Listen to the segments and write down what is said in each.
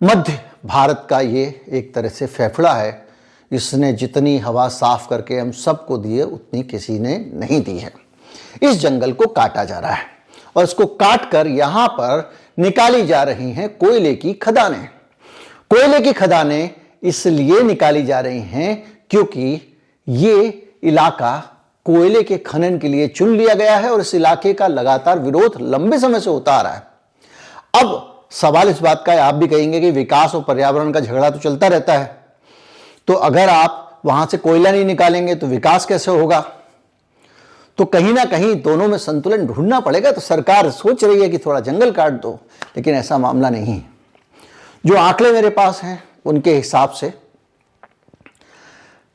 मध्य भारत का ये एक तरह से फेफड़ा है। इसने जितनी हवा साफ करके हम सबको दी है उतनी किसी ने नहीं दी है। इस जंगल को काटा जा रहा है और इसको काट कर यहां पर निकाली जा रही हैं कोयले की खदानें। कोयले की खदानें इसलिए निकाली जा रही हैं क्योंकि ये इलाका कोयले के खनन के लिए चुन लिया गया है और इस इलाके का लगातार विरोध लंबे समय से होता आ रहा है। अब सवाल इस बात का है, आप भी कहेंगे कि विकास और पर्यावरण का झगड़ा तो चलता रहता है, तो अगर आप वहां से कोयला नहीं निकालेंगे तो विकास कैसे होगा? तो कहीं ना कहीं दोनों में संतुलन ढूंढना पड़ेगा। तो सरकार सोच रही है कि थोड़ा जंगल काट दो, लेकिन ऐसा मामला नहीं है। जो आंकड़े मेरे पास हैं उनके हिसाब से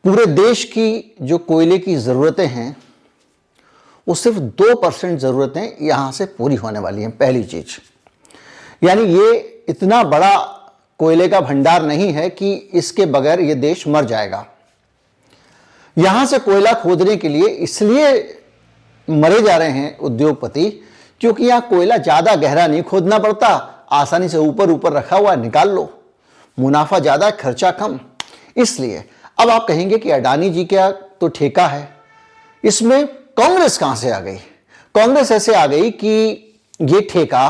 पूरे देश की जो कोयले की ज़रूरतें हैं वो सिर्फ 2% ज़रूरतें यहां से पूरी होने वाली हैं। पहली चीज़, यानी ये इतना बड़ा कोयले का भंडार नहीं है कि इसके बगैर ये देश मर जाएगा। यहां से कोयला खोदने के लिए इसलिए मरे जा रहे हैं उद्योगपति क्योंकि यहां कोयला ज़्यादा गहरा नहीं खोदना पड़ता, आसानी से ऊपर ऊपर रखा हुआ निकाल लो, मुनाफा ज़्यादा खर्चा कम। इसलिए अब आप कहेंगे कि अडानी जी का तो ठेका है, इसमें कांग्रेस कहां से आ गई? कांग्रेस ऐसे आ गई कि ये ठेका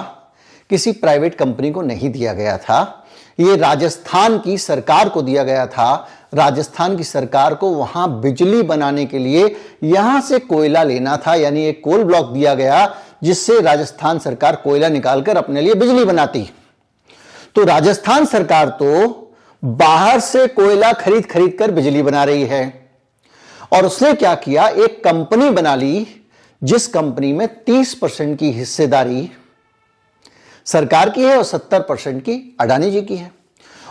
किसी प्राइवेट कंपनी को नहीं दिया गया था, ये राजस्थान की सरकार को दिया गया था। राजस्थान की सरकार को वहां बिजली बनाने के लिए यहां से कोयला लेना था, यानी एक कोल ब्लॉक दिया गया जिससे राजस्थान सरकार कोयला निकालकर अपने लिए बिजली बनाती। तो राजस्थान सरकार तो बाहर से कोयला खरीद खरीद कर बिजली बना रही है और उसने क्या किया, एक कंपनी बना ली जिस कंपनी में 30% की हिस्सेदारी सरकार की है और 70% की अडानी जी की है।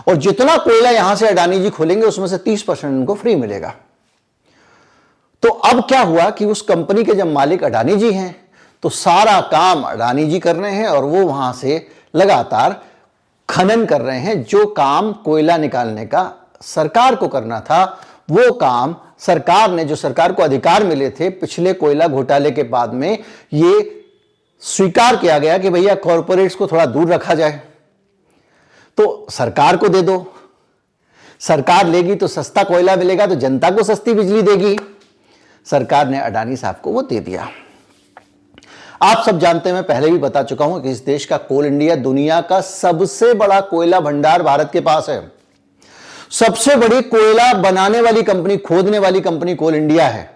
और जितना कोयला यहां से अडानी जी खोलेंगे उसमें से 30% उनको फ्री मिलेगा। तो अब क्या हुआ कि उस कंपनी के जब मालिक अडानी जी हैं तो सारा काम अडानी जी कर रहे हैं और वो वहां से लगातार खनन कर रहे हैं। जो काम कोयला निकालने का सरकार को करना था वो काम सरकार ने, जो सरकार को अधिकार मिले थे पिछले कोयला घोटाले के बाद में, ये स्वीकार किया गया कि भैया कॉरपोरेट्स को थोड़ा दूर रखा जाए, तो सरकार को दे दो। सरकार लेगी तो सस्ता कोयला मिलेगा तो जनता को सस्ती बिजली देगी। सरकार ने अडानी साहब को वो दे दिया। आप सब जानते हैं, मैं पहले भी बता चुका हूं कि इस देश का कोल इंडिया दुनिया का सबसे बड़ा कोयला भंडार भारत के पास है। सबसे बड़ी कोयला बनाने वाली कंपनी, खोदने वाली कंपनी कोल इंडिया है।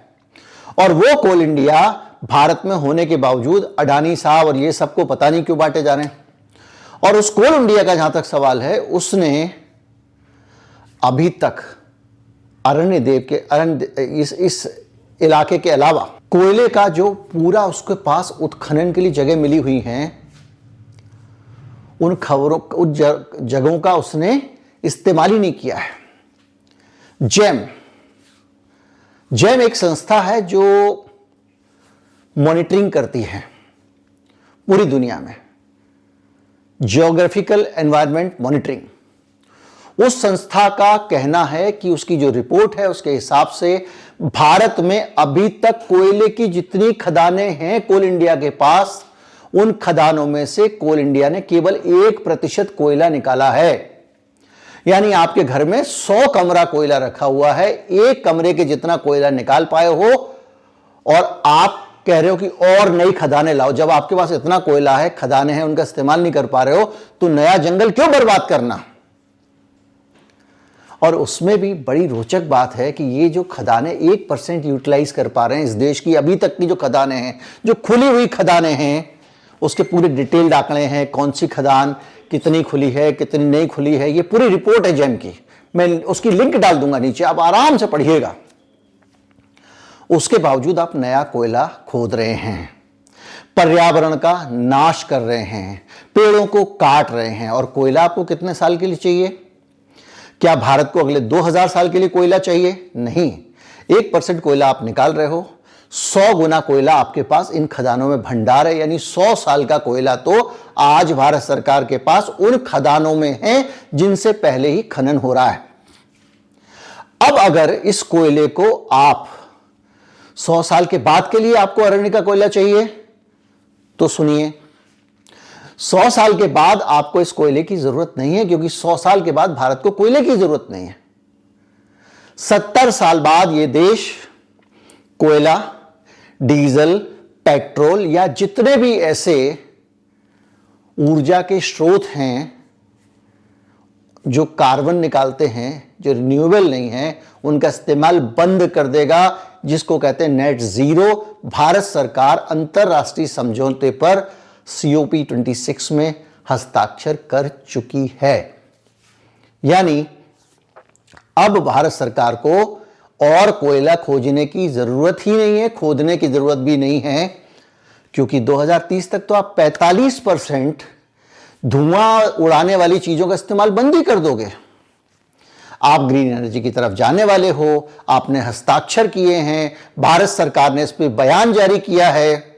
और वो कोल इंडिया भारत में होने के बावजूद अडानी साहब और ये सबको पता नहीं क्यों बांटे जा रहे हैं। और उस कोल इंडिया का जहां तक सवाल है, उसने अभी तक अरण्य देव के इस इलाके के अलावा कोयले का जो पूरा उसके पास उत्खनन के लिए जगह मिली हुई हैं, उन जगहों का उसने इस्तेमाल ही नहीं किया है। जेम एक संस्था है जो मॉनिटरिंग करती है पूरी दुनिया में, जियोग्राफिकल एनवायरनमेंट मॉनिटरिंग। उस संस्था का कहना है कि उसकी जो रिपोर्ट है उसके हिसाब से भारत में अभी तक कोयले की जितनी खदानें हैं कोल इंडिया के पास, उन खदानों में से कोल इंडिया ने केवल 1% कोयला निकाला है। यानी आपके घर में 100 कमरा कोयला रखा हुआ है, एक कमरे के जितना कोयला निकाल पाए हो और आप कह रहे हो कि और नई खदानें लाओ। जब आपके पास इतना कोयला है, खदानें हैं, उनका इस्तेमाल नहीं कर पा रहे हो तो नया जंगल क्यों बर्बाद करना? और उसमें भी बड़ी रोचक बात है कि ये जो खदानें 1% यूटिलाइज कर पा रहे हैं, इस देश की अभी तक की जो खदानें हैं, जो खुली हुई खदानें हैं, उसके पूरे डिटेल्ड आंकड़े हैं, कौन सी खदान कितनी खुली है, कितनी नहीं खुली है, ये पूरी रिपोर्ट है जेम की। मैं उसकी लिंक डाल दूंगा नीचे, आप आराम से पढ़िएगा। उसके बावजूद आप नया कोयला खोद रहे हैं, पर्यावरण का नाश कर रहे हैं, पेड़ों को काट रहे हैं। और कोयला आपको कितने साल के लिए चाहिए? क्या भारत को अगले 2000 साल के लिए कोयला चाहिए? नहीं। 1% कोयला आप निकाल रहे हो, 100 गुना कोयला आपके पास इन खदानों में भंडार है। यानी 100 साल का कोयला तो आज भारत सरकार के पास उन खदानों में है जिनसे पहले ही खनन हो रहा है। अब अगर इस कोयले को आप 100 साल के बाद के लिए आपको अरण्य का कोयला चाहिए तो सुनिए, 100 साल के बाद आपको इस कोयले की जरूरत नहीं है, क्योंकि 100 साल के बाद भारत को कोयले की जरूरत नहीं है। 70 साल बाद यह देश कोयला, डीजल, पेट्रोल या जितने भी ऐसे ऊर्जा के स्रोत हैं जो कार्बन निकालते हैं, जो रिन्यूएबल नहीं है, उनका इस्तेमाल बंद कर देगा, जिसको कहते हैं नेट जीरो। भारत सरकार अंतरराष्ट्रीय समझौते पर COP26 में हस्ताक्षर कर चुकी है। यानी अब भारत सरकार को और कोयला खोजने की जरूरत ही नहीं है, खोदने की जरूरत भी नहीं है, क्योंकि 2030 तक तो आप 45% धुआं उड़ाने वाली चीजों का इस्तेमाल बंद ही कर दोगे। आप ग्रीन एनर्जी की तरफ जाने वाले हो, आपने हस्ताक्षर किए हैं, भारत सरकार ने इस पर बयान जारी किया है,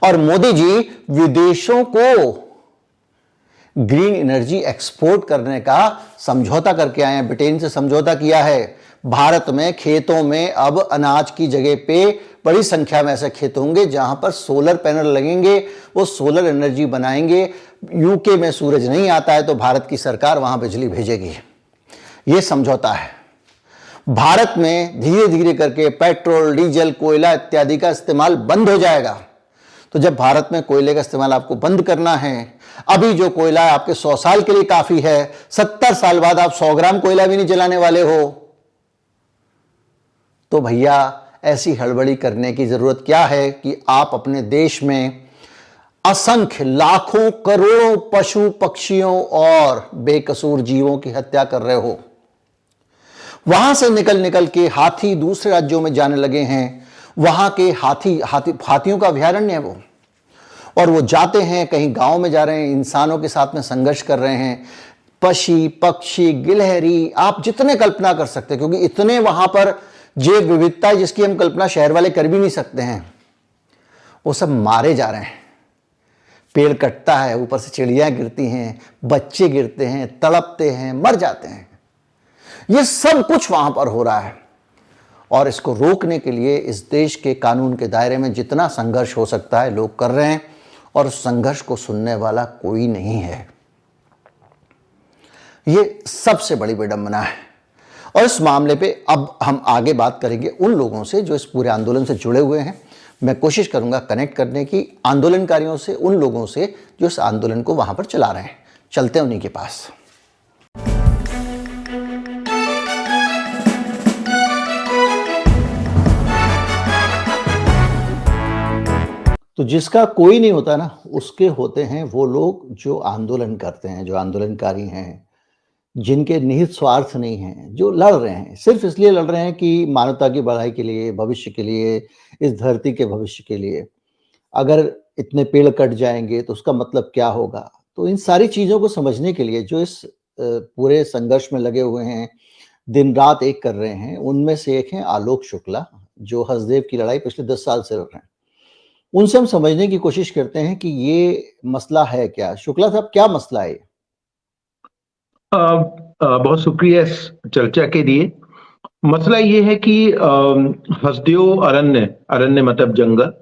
और मोदी जी विदेशों को ग्रीन एनर्जी एक्सपोर्ट करने का समझौता करके आए हैं। ब्रिटेन से समझौता किया है। भारत में खेतों में अब अनाज की जगह पे बड़ी संख्या में ऐसे खेत होंगे जहां पर सोलर पैनल लगेंगे, वो सोलर एनर्जी बनाएंगे। यूके में सूरज नहीं आता है तो भारत की सरकार वहां बिजली भेजेगी। ये समझौता है। भारत में धीरे धीरे करके पेट्रोल, डीजल, कोयला इत्यादि का इस्तेमाल बंद हो जाएगा। तो जब भारत में कोयले का इस्तेमाल आपको बंद करना है, अभी जो कोयला है आपके 100 साल के लिए काफी है, 70 साल बाद आप 100 ग्राम कोयला भी नहीं जलाने वाले हो, तो भैया ऐसी हड़बड़ी करने की जरूरत क्या है कि आप अपने देश में असंख्य लाखों करोड़ों पशु पक्षियों और बेकसूर जीवों की हत्या कर रहे हो। वहां से निकल निकल के हाथी दूसरे राज्यों में जाने लगे हैं। वहां के हाथियों का अभयारण्य है वो, और वो जाते हैं, कहीं गांव में जा रहे हैं, इंसानों के साथ में संघर्ष कर रहे हैं। पक्षी, पक्षी, गिलहरी, आप जितने कल्पना कर सकते हैं, क्योंकि इतने वहां पर जैव विविधता है जिसकी हम कल्पना शहर वाले कर भी नहीं सकते हैं, वो सब मारे जा रहे हैं। पेड़ कटता है, ऊपर से चिड़ियां गिरती हैं, बच्चे गिरते हैं, तड़पते हैं, मर जाते हैं। ये सब कुछ वहां पर हो रहा है, और इसको रोकने के लिए इस देश के कानून के दायरे में जितना संघर्ष हो सकता है लोग कर रहे हैं, और उस संघर्ष को सुनने वाला कोई नहीं है। ये सबसे बड़ी विडंबना है। और इस मामले पे अब हम आगे बात करेंगे उन लोगों से जो इस पूरे आंदोलन से जुड़े हुए हैं। मैं कोशिश करूंगा कनेक्ट करने की आंदोलनकारियों से, उन लोगों से जो इस आंदोलन को वहां पर चला रहे हैं। चलते हैं उन्हीं के पास। तो जिसका कोई नहीं होता ना, उसके होते हैं वो लोग जो आंदोलन करते हैं, जो आंदोलनकारी हैं, जिनके निहित स्वार्थ नहीं हैं, जो लड़ रहे हैं सिर्फ इसलिए लड़ रहे हैं कि मानवता की भलाई के लिए, भविष्य के लिए, इस धरती के भविष्य के लिए। अगर इतने पेड़ कट जाएंगे तो उसका मतलब क्या होगा। तो इन सारी चीज़ों को समझने के लिए जो इस पूरे संघर्ष में लगे हुए हैं, दिन रात एक कर रहे हैं, उनमें से एक हैं आलोक शुक्ला, जो हसदेव की लड़ाई पिछले 10 साल से लड़ रहे हैं। उनसे हम समझने की कोशिश करते हैं कि ये मसला है क्या। शुक्ला साहब, क्या मसला है? बहुत शुक्रिया इस चर्चा के लिए। मसला ये है कि हसदेव अरण्य मतलब जंगल,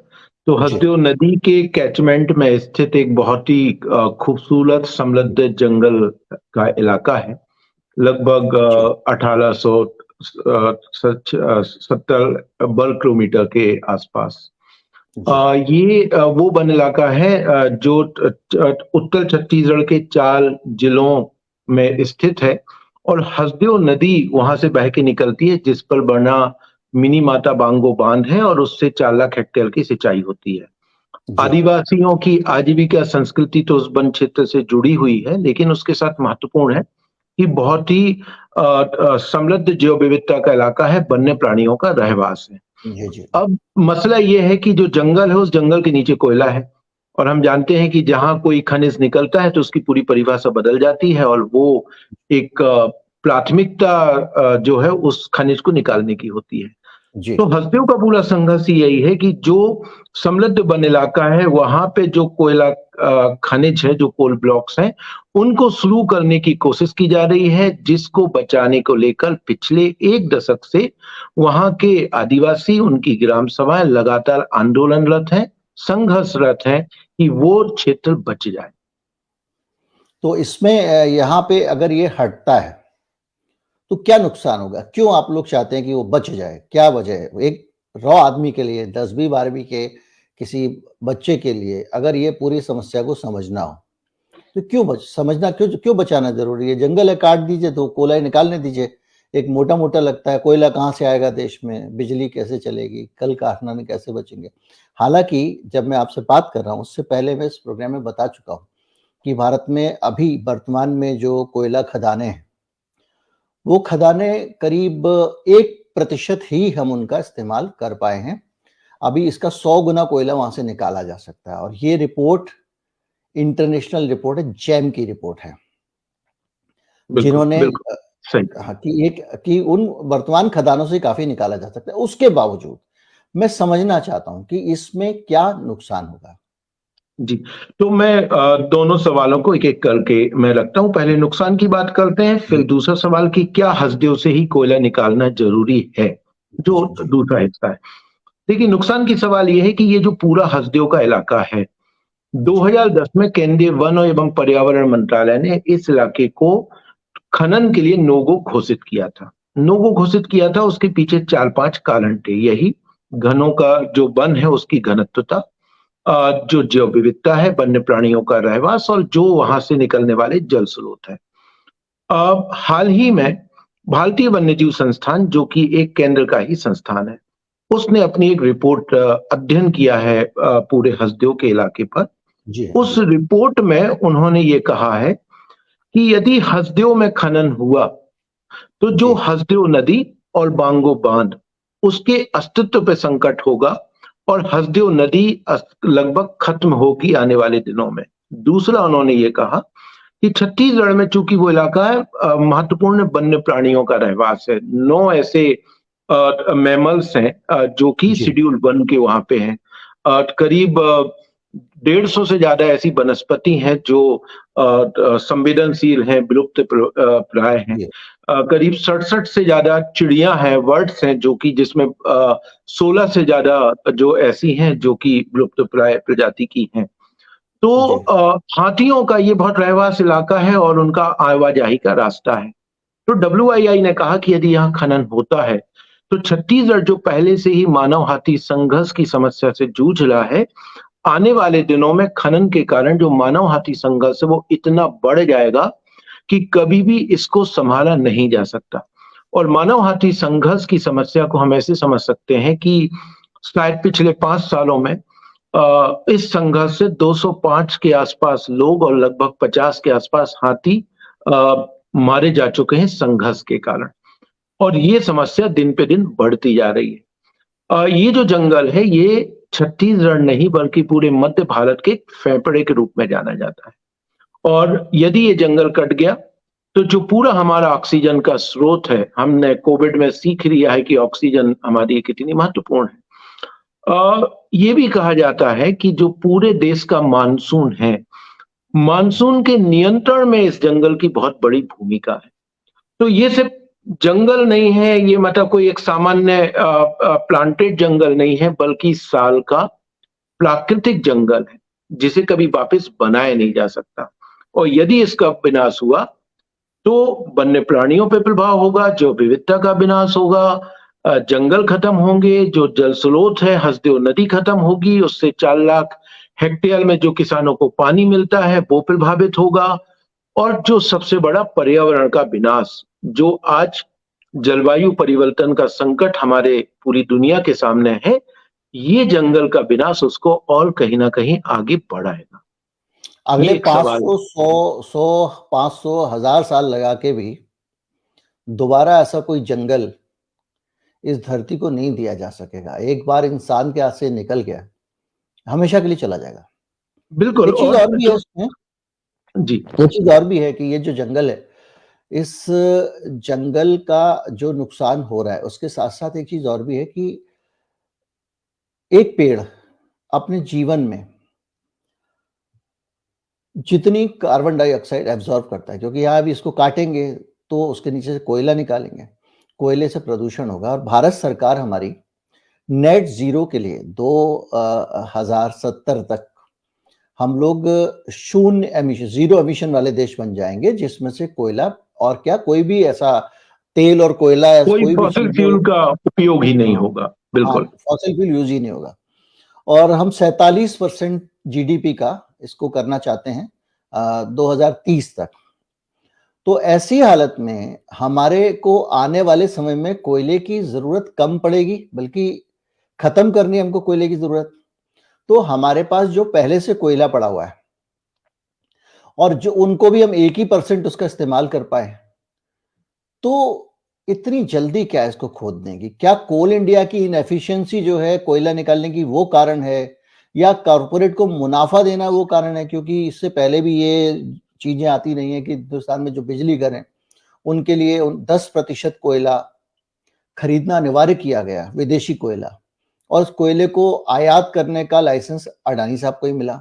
तो हसदेव नदी के कैचमेंट में स्थित एक बहुत ही खूबसूरत समृद्ध जंगल का इलाका है। लगभग 1870 वर्ग किलोमीटर के आसपास। ये वो वन इलाका है जो उत्तर छत्तीसगढ़ के 4 जिलों में स्थित है, और हसदेव नदी वहां से बह के निकलती है, जिस पर बना मिनी माता बांगो बांध है, और उससे 4 लाख हेक्टेयर की सिंचाई होती है। आदिवासियों की आजीविका संस्कृति तो उस वन क्षेत्र से जुड़ी हुई है, लेकिन उसके साथ महत्वपूर्ण है कि बहुत ही समृद्ध जैव विविधता का इलाका है, वन्य प्राणियों का रहवास है। अब मसला यह है कि जो जंगल है, उस जंगल के नीचे कोयला है, और हम जानते हैं कि जहां कोई खनिज निकलता है तो उसकी पूरी परिभाषा बदल जाती है, और वो एक प्राथमिकता जो है उस खनिज को निकालने की होती है। तो हसदेव का पूरा संघर्ष यही है कि जो समृद्ध वन इलाका है, वहां पे जो कोयला खनिज है, जो कोल ब्लॉक्स हैं, उनको शुरू करने की कोशिश की जा रही है, जिसको बचाने को लेकर पिछले 1 दशक से वहां के आदिवासी, उनकी ग्राम सभाएं लगातार आंदोलनरत हैं, संघर्षरत हैं कि वो क्षेत्र बच जाए। तो इसमें यहाँ पे अगर ये हटता है तो क्या नुकसान होगा? क्यों आप लोग चाहते हैं कि वो बच जाए? क्या वजह है? एक रॉ आदमी के लिए 10वीं 12वीं के किसी बच्चे के लिए अगर ये पूरी समस्या को समझना हो, तो क्यों बचाना ज़रूरी है? जंगल है, काट दीजिए, तो कोयला निकालने दीजिए। एक मोटा-मोटा लगता है, कोयला कहाँ से आएगा देश में? बिजली कैसे चलेगी? कल कारखाने कैसे बचेंगे? हालाँकि जब मैं आपसे बात कर रहा हूँ, उससे पहले मैं इस प्रोग्राम में बता चुका हूँ कि भारत में अभी वर्तमान में जो कोयला खदानें हैं, वो खदानें करीब 1% ही हम उनका इस्तेमाल कर पाए हैं। अभी इसका 100 गुना कोयला वहाँ से निकाला जा सकता है और ये रिपोर्ट इंटरनेशनल रिपोर्ट है, जैम की रिपोर्ट है, बिल्कुल, जिन्होंने बिल्कुल, सही। हाँ, कि उन वर्तमान खदानों से काफ़ी निकाला जा सकता है। उसके बावजूद मैं समझना चाहता हूँ कि इसमें क्या नुकसान होगा? जी, तो मैं दोनों सवालों को एक-एक करके मैं रखता हूँ। पहले नुकसान की बात करते हैं, फिर जी, दूसरा सवाल कि क्या हसदेव से ही कोयला निकालना ज़रूरी है, जो जी, जी, दूसरा हिस्सा है। देखिए, नुकसान की सवाल ये है कि ये जो पूरा हसदेव का इलाका है, जी, 2010 में केंद्रीय वन एवं पर्यावरण मंत्रालय ने इस इलाके को खनन के लिए नो गो घोषित किया था। नो गो घोषित किया था, उसके पीछे 4-5 कारण थे। यही घनों का जो वन है उसकी घनत्वता, जो जैव विविधता है, वन्य प्राणियों का रहवास और जो वहां से निकलने वाले जल स्रोत है। हाल ही में भारतीय वन्यजीव संस्थान, जो कि एक केंद्र का ही संस्थान है, उसने अपनी एक रिपोर्ट अध्ययन किया है पूरे हसदेव के इलाके पर। जी, उस रिपोर्ट में उन्होंने ये कहा है कि यदि हसदेव में खनन हुआ तो जो जी, हसदेव नदी और बांगो बांध, उसके अस्तित्व पे संकट होगा और हसदेव नदी लगभग खत्म होगी आने वाले दिनों में। दूसरा उन्होंने ये कहा कि छत्तीसगढ़ में चूंकि वो इलाका है महत्वपूर्ण वन्य प्राणियों का रहवास है। 9 ऐसे मैमल्स हैं जो कि जी, शेड्यूल 1 के वहां पे हैं। करीब 150 से ज्यादा ऐसी वनस्पति हैं जो संवेदनशील हैं, विलुप्त प्राय हैं। जी, करीब 67 से ज्यादा चिड़िया हैं, बर्ड्स हैं, जो कि जिसमें 16 से ज्यादा जो ऐसी हैं जो कि विलुप्त प्राय प्रजाति की हैं। तो जी, हाथियों का ये बहुत रहवास इलाका है और उनका आवाजाही का रास्ता है। तो डब्ल्यूआईआई ने कहा कि यदि यहाँ खनन होता है, तो छत्तीसगढ़ जो पहले से ही मानव हाथी संघर्ष की समस्या से जूझ रहा है, आने वाले दिनों में खनन के कारण जो मानव हाथी संघर्ष है वो इतना बढ़ जाएगा कि कभी भी इसको संभाला नहीं जा सकता। और मानव हाथी संघर्ष की समस्या को हम ऐसे समझ सकते हैं कि शायद पिछले 5 सालों में इस संघर्ष से 205 के आसपास लोग और लगभग 50 के आसपास हाथी मारे जा चुके हैं संघर्ष के कारण। और ये समस्या दिन पे दिन बढ़ती जा रही है। ये जो जंगल है ये छत्तीसगढ़ नहीं बल्कि पूरे मध्य भारत के फेफड़े के रूप में जाना जाता है। और यदि ये जंगल कट गया तो जो पूरा हमारा ऑक्सीजन का स्रोत है, हमने कोविड में सीख लिया है कि ऑक्सीजन हमारी कितनी महत्वपूर्ण है। ये भी कहा जाता है कि जो पूरे देश का मानसून है, मानसून के नियंत्रण में इस जंगल की बहुत बड़ी भूमिका है। तो ये सिर्फ जंगल नहीं है, ये मतलब कोई एक सामान्य प्लांटेड जंगल नहीं है, बल्कि साल का प्राकृतिक जंगल है, जिसे कभी वापस बनाया नहीं जा सकता। और यदि इसका विनाश हुआ तो वन्य प्राणियों पे प्रभाव होगा, जो विविधता का विनाश होगा, जंगल खत्म होंगे, जो जल स्रोत है, हसदेव नदी खत्म होगी, उससे 4 लाख हेक्टेयर में जो किसानों को पानी मिलता है वो प्रभावित होगा। और जो सबसे बड़ा पर्यावरण का विनाश, जो आज जलवायु परिवर्तन का संकट हमारे पूरी दुनिया के सामने है, ये जंगल का विनाश उसको और कहीं ना कहीं आगे बढ़ाएगा। ये अगले एक सवाल 500, 100, 500, 1000 साल लगा के भी दोबारा ऐसा कोई जंगल इस धरती को नहीं दिया जा सकेगा। एक बार इंसान के हाथ से निकल गया, हमेशा के लिए चला जाएगा। बिल्कुल। एक चीज़ और और भी है जो इसमें, जी, एक चीज़ और भी है कि ये जो जंगल है, इस जंगल का जो नुकसान हो रहा है, उसके साथ-साथ एक चीज़ और भी है कि एक पेड़ अपने जीवन में जितनी कार्बन डाइऑक्साइड एब्ज़ॉर्ब करता है, क्योंकि यहाँ अभी इसको काटेंगे तो उसके नीचे से कोयला निकालेंगे, कोयले से प्रदूषण होगा और भारत सरकार हमारी नेट ज़ीरो के लिए 2070 तक हम लोग शून्य एमिशन, जीरो एमिशन वाले देश बन जाएंगे, जिसमें से कोयला और क्या कोई भी ऐसा तेल और कोयला या कोई कोई भी फॉसिल चीज फ्यूल जो, का उपयोग ही नहीं हाँ होगा, हाँ, बिल्कुल। फॉसिल फ्यूल यूज ही नहीं होगा। और हम 47% जीडीपी का इसको करना चाहते हैं 2030 तक। तो ऐसी हालत में हमारे को आने वाले समय में कोयले की जरूरत कम पड़ेगी, बल्कि खत्म करनी है हमको कोयले की जरूरत। तो हमारे पास जो पहले से कोयला पड़ा हुआ है, और जो उनको भी हम 1% उसका इस्तेमाल कर पाए, तो इतनी जल्दी क्या इसको खोदने की? क्या कोल इंडिया की इनएफिशिएंसी जो है कोयला निकालने की वो कारण है, या कॉरपोरेट को मुनाफा देना वो कारण है? क्योंकि इससे पहले भी ये चीजें आती नहीं है कि हिंदुस्तान में जो बिजली घर हैं उनके लिए 10% कोयला खरीदना अनिवार्य किया गया, विदेशी कोयला, और उस कोयले को आयात करने का लाइसेंस अडानी साहब को ही मिला।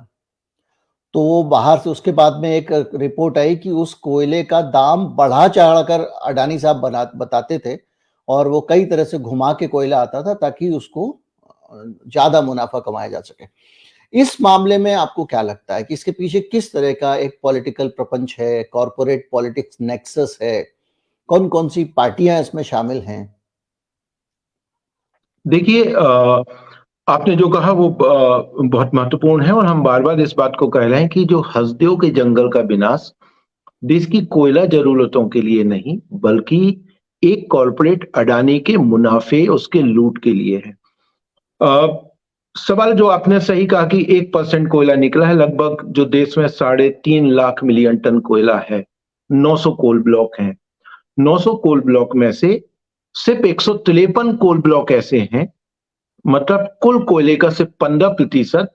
तो वो बाहर से उसके बाद में एक रिपोर्ट आई कि उस कोयले का दाम बढ़ा चढ़ाकर अडानी साहब बताते थे, और वो कई तरह से घुमा के कोयला आता था ताकि उसको ज्यादा मुनाफा कमाया जा सके। इस मामले में आपको क्या लगता है कि इसके पीछे किस तरह का एक पॉलिटिकल प्रपंच है, कॉरपोरेट पॉलिटिक्स नेक्सस है, कौन कौन सी पार्टियां इसमें शामिल हैं? देखिए, आपने जो कहा वो बहुत महत्वपूर्ण है, और हम बार बार इस बात को कह रहे हैं कि जो हसदेव के जंगल का विनाश देश की कोयला जरूरतों के लिए नहीं, बल्कि एक कॉरपोरेट अडानी के मुनाफे, उसके लूट के लिए है। अ, सवाल जो आपने सही कहा कि 1% कोयला निकला है, लगभग जो देश में 3.5 लाख मिलियन टन कोयला है, 900 कोल ब्लॉक हैं। 900 कोल ब्लॉक में से सिर्फ 153 कोल ब्लॉक ऐसे हैं, मतलब कुल कोयले का सिर्फ 15%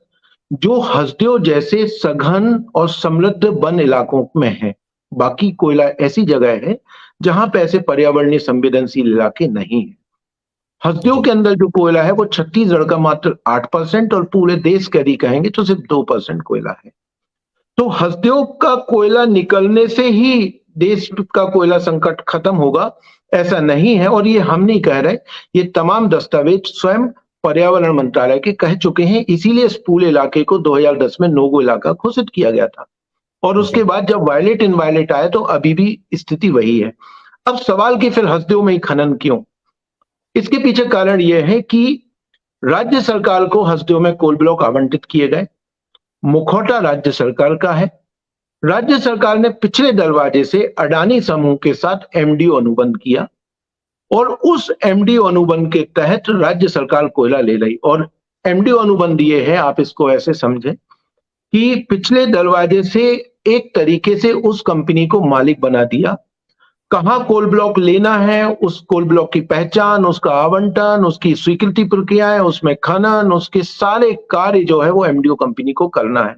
जो हसदेव जैसे सघन और समृद्ध वन इलाकों में है। बाकी कोयला ऐसी जगह है जहां पे ऐसे पर्यावरणीय संवेदनशील इलाके नहीं है। हसदेव जी के अंदर जो कोयला है वो छत्तीसगढ़ का मात्र 8%, और पूरे देश का यदि कहेंगे तो सिर्फ 2% कोयला है। तो हसदेव का कोयला निकलने से ही देश का कोयला संकट खत्म होगा, ऐसा नहीं है। और ये हम नहीं कह रहे, ये तमाम दस्तावेज स्वयं पर्यावरण मंत्रालय के कह चुके हैं। इसीलिए इस पूरे इलाके को 2010 में नोगो इलाका घोषित किया गया था, और उसके जी बाद जब वायलेट इन वायलेट आए तो अभी भी स्थिति वही है। अब सवाल कि फिर हसदेव में ही खनन क्यों? इसके पीछे कारण यह है कि राज्य सरकार को हसदेव में कोल ब्लॉक आवंटित किए गए। मुखौटा राज्य सरकार का है। राज्य सरकार ने पिछले दरवाजे से अडानी समूह के साथ एमडीओ अनुबंध किया, और उस एमडीओ अनुबंध के तहत राज्य सरकार कोयला ले रही। और एमडीओ अनुबंध ये है, आप इसको ऐसे समझें कि पिछले दरवाजे से एक तरीके से उस कंपनी को मालिक बना दिया। कहां कोल ब्लॉक लेना है, उस कोल ब्लॉक की पहचान, उसका आवंटन, उसकी स्वीकृति प्रक्रियाएं, उसमें खनन, उसके सारे कार्य जो है वो एमडीओ कंपनी को करना है।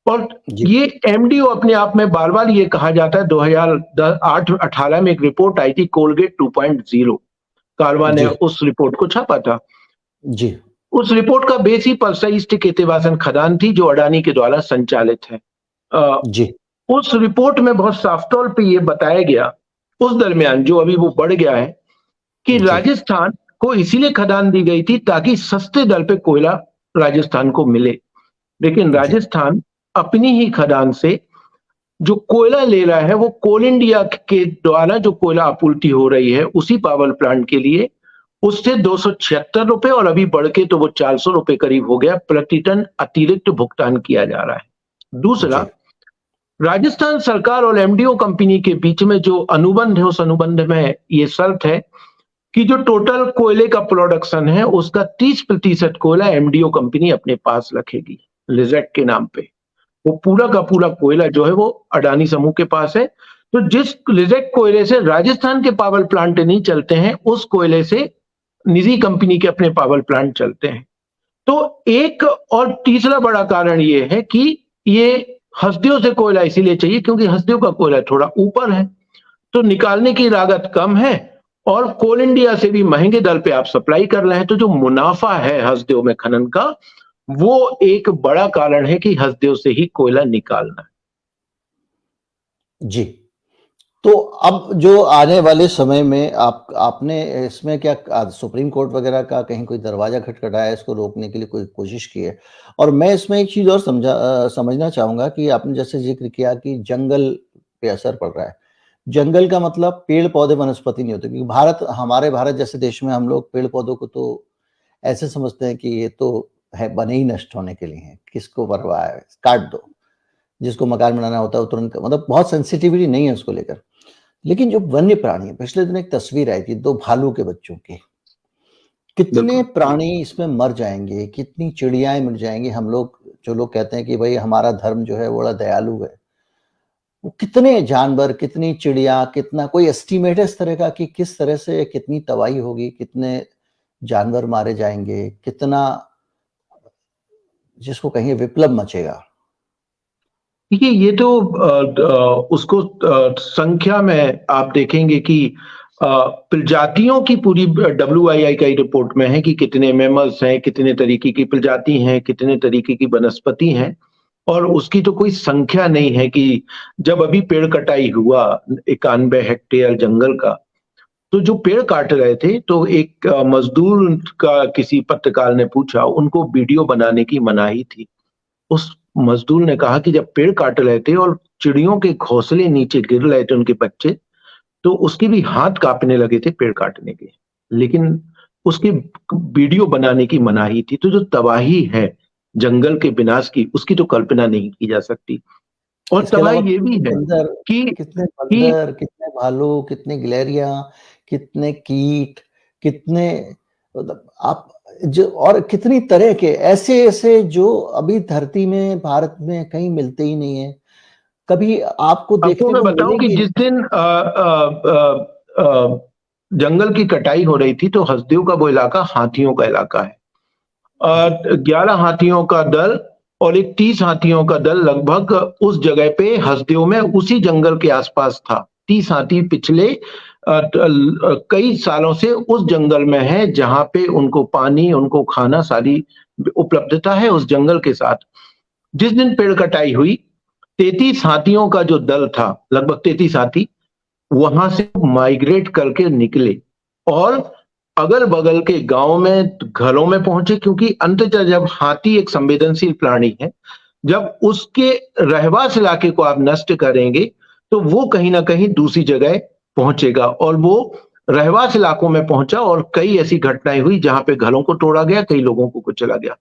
और जी ये एमडीओ अपने आप में बार बार ये कहा जाता है, 2008-18 में एक रिपोर्ट आई थी कोलगेट 2.0, कारवा ने जी उस रिपोर्ट को छापा था। जी उस रिपोर्ट का बेस ही परसई स्टिक केतेवासन खदान थी जो अडानी के द्वारा संचालित है। अ, जी उस रिपोर्ट में बहुत साफ तौर पे ये बताया गया, उस दरमियान जो अभी वो बढ़ गया है, कि जी राजस्थान को इसीलिए खदान दी गई थी ताकि सस्ते दर पे कोयला राजस्थान को मिले। लेकिन जी राजस्थान अपनी ही खदान से जो कोयला ले रहा है वो कोल इंडिया के द्वारा जो कोयला आपूर्ति हो रही है उसी पावर प्लांट के लिए, उससे 276 रुपए, और अभी बढ़ के तो वो 400 रुपए करीब हो गया, प्रति टन अतिरिक्त भुगतान किया जा रहा है। दूसरा, जी राजस्थान सरकार और एमडीओ कंपनी के बीच में जो अनुबंध है, उस अनुबंध में ये शर्त है कि जो टोटल कोयले का प्रोडक्शन है उसका 30% कोयला एमडीओ कंपनी अपने पास रखेगी लिजेट के नाम पे। वो पूरा का पूरा कोयला जो है वो अडानी समूह के पास है। तो जिस लिजेट कोयले से राजस्थान के पावर प्लांट नहीं चलते हैं, उस कोयले से निजी कंपनी के अपने पावर प्लांट चलते हैं। तो एक और तीसरा बड़ा कारण ये है कि ये हसदेव से कोयला इसीलिए चाहिए क्योंकि हसदेव का कोयला थोड़ा ऊपर है, तो निकालने की लागत कम है, और कोल इंडिया से भी महंगे दर पे आप सप्लाई कर रहे हैं। तो जो मुनाफा है हसदेव में खनन का, वो एक बड़ा कारण है कि हसदेव से ही कोयला निकालना है। जी तो अब जो आने वाले समय में आपने इसमें क्या सुप्रीम कोर्ट वगैरह का कहीं कोई दरवाजा खटखटाया है इसको रोकने के लिए, कोई कोशिश की है? और मैं इसमें एक चीज़ और समझना चाहूँगा कि आपने जैसे ज़िक्र किया कि जंगल पे असर पड़ रहा है। जंगल का मतलब पेड़-पौधे, वनस्पति नहीं होते, क्योंकि हमारे भारत जैसे देश में हम लोग पेड़-पौधों को तो ऐसे समझते हैं कि ये तो है, बने ही नष्ट होने के लिए हैं, किसको परवाह है, काट दो। जिसको मकान बनाना होता है वो तुरंत, मतलब बहुत सेंसिटिविटी नहीं है उसको लेकर। लेकिन जो वन्य प्राणी है, पिछले दिन एक तस्वीर आई थी 2 भालू के बच्चों की। कितने बिल्कुल। प्राणी इसमें मर जाएँगे, कितनी चिड़ियाएँ मर जाएँगी। हम लोग, जो लोग कहते हैं कि भई हमारा धर्म जो है वो बड़ा दयालु है। वो कितने जानवर, कितनी चिड़िया, कितना कोई एस्टीमेट है इस तरह का कि किस तरह से कितनी तबाही होगी, कितने जानवर मारे जाएँगे, कितना, जिसको कहिए विप्लव मचेगा? देखिए ये तो उसको संख्या में आप देखेंगे कि प्रजातियों की पूरी WII का ही रिपोर्ट में है कि कितने मैमल्स हैं, कितने तरीके की प्रजाति हैं, कितने तरीके की वनस्पति हैं, और उसकी तो कोई संख्या नहीं है कि जब अभी पेड़ कटाई हुआ 91 हेक्टेयर जंगल का, तो जो पेड़ काट रहे थे तो एक मजदूर का किसी पत्रकार ने पूछा, उनको वीडियो बनाने की मनाही थी। उस मजदूर ने कहा कि जब पेड़ काट रहे थे और चिड़ियों के घोंसले नीचे गिर रहे थे उनके बच्चे, तो उसके भी हाथ कांपने लगे थे पेड़ काटने के। लेकिन उसकी वीडियो बनाने की मनाही थी। तो जो तबाही है जंगल के विनाश की, उसकी तो कल्पना नहीं की जा सकती। और इसके अलावा तबाही ये भी है कि कितने कि बंदर, कितने भालू, कितने गिलहरियाँ, कितने कीट, कितने, मतलब आप जो, और कितनी तरह के ऐसे-ऐसे जो अभी धरती में, भारत में कहीं मिलते ही नहीं हैं। कभी आपको आपको देखने मैं को बताऊं कि मिलेंगे? जिस दिन जंगल की कटाई हो रही थी, तो हसदेव का वो इलाका हाथियों का इलाका है। जी। 11 हाथियों का दल और एक 30 हाथियों का दल लगभग उस जगह पे हसदेव में उसी जंगल के आसपास था। 30 हाथी पिछले कई सालों से उस जंगल में है, जहां पे उनको पानी, उनको खाना, सारी उपलब्धता है उस जंगल के साथ। जिस दिन पेड़ कटाई हुई, 33 हाथियों का जो दल था, लगभग 33 हाथी, वहां से माइग्रेट करके निकले और अगल-बगल के गाँव में, घरों में पहुँचे, क्योंकि अंततः जब हाथी एक संवेदनशील प्राणी है, जब उसके रहवास इलाके को आप नष्ट करेंगे, तो वो कहीं न कहीं दूसरी जगह पहुँचेगा, और वो रहवास इलाकों में पहुँचा और कई ऐसी घटनाएँ हुई जहाँ पे घरों को तोड़ा गया, कई लोगों को कुचला गया।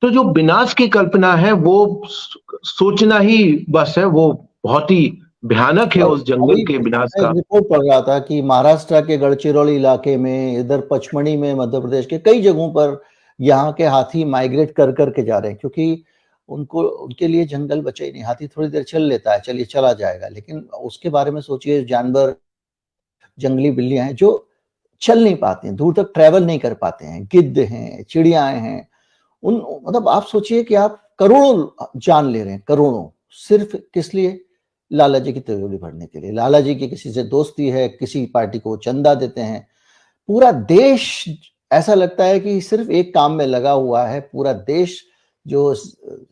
तो जो विनाश की कल्पना है वो सोचना ही बस है, वो बहुत ही भयानक है और उस जंगल अभी के विनाश मैं एक का। रिपोर्ट पढ़ रहा था कि महाराष्ट्र के गढ़चिरौली इलाके में, इधर पचमढ़ी में, मध्य प्रदेश के कई जगहों पर यहाँ के हाथी माइग्रेट कर के जा रहे हैं, क्योंकि उनको, उनके लिए जंगल बचा ही नहीं। हाथी थोड़ी देर चल लेता है, चलिए चला जाएगा, लेकिन उसके बारे में सोचिए, जानवर, जंगली बिल्लियाँ हैं जो चल नहीं पाते हैं, दूर तक ट्रैवल नहीं कर पाते हैं, गिद्ध हैं, चिड़ियाएँ हैं। उन, मतलब आप सोचिए कि आप करोड़ों जान ले रहे हैं, करोड़ों, सिर्फ़ किस लिए? लाला जी की तिजोरी भरने के लिए। लाला जी की किसी से दोस्ती है, किसी पार्टी को चंदा देते हैं। पूरा देश, ऐसा लगता है कि सिर्फ़ एक काम में लगा हुआ है। पूरा देश जो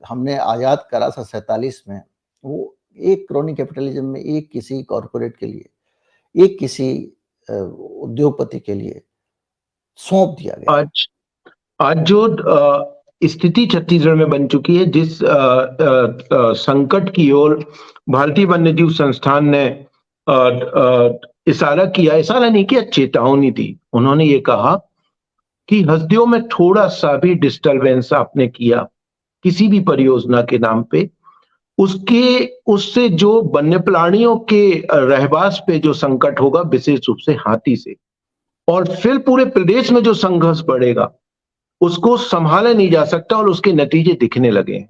हमने आज़ाद करा था 47 में, वो एक क्रोनी कैपिटलिज़्म में, एक किसी कॉर्पोरेट के लिए, एक किसी उद्योगपति के लिए सौंप दिया गया। आज आज जो स्थिति छत्तीसगढ़ में बन चुकी है, जिस संकट की ओर भारतीय वन्यजीव संस्थान ने इशारा किया, इशारा नहीं किया, चेतावनी दी। उन्होंने ये कहा कि हसदेव में थोड़ा सा भी डिस्टरबेंस आपने किया किसी भी परियोजना के नाम पे, उसके उससे जो वन्य प्राणियों के रहवास पे जो संकट होगा, विशेष रूप से हाथी से, और फिर पूरे प्रदेश में जो संघर्ष बढ़ेगा, उसको संभाला नहीं जा सकता, और उसके नतीजे दिखने लगे हैं।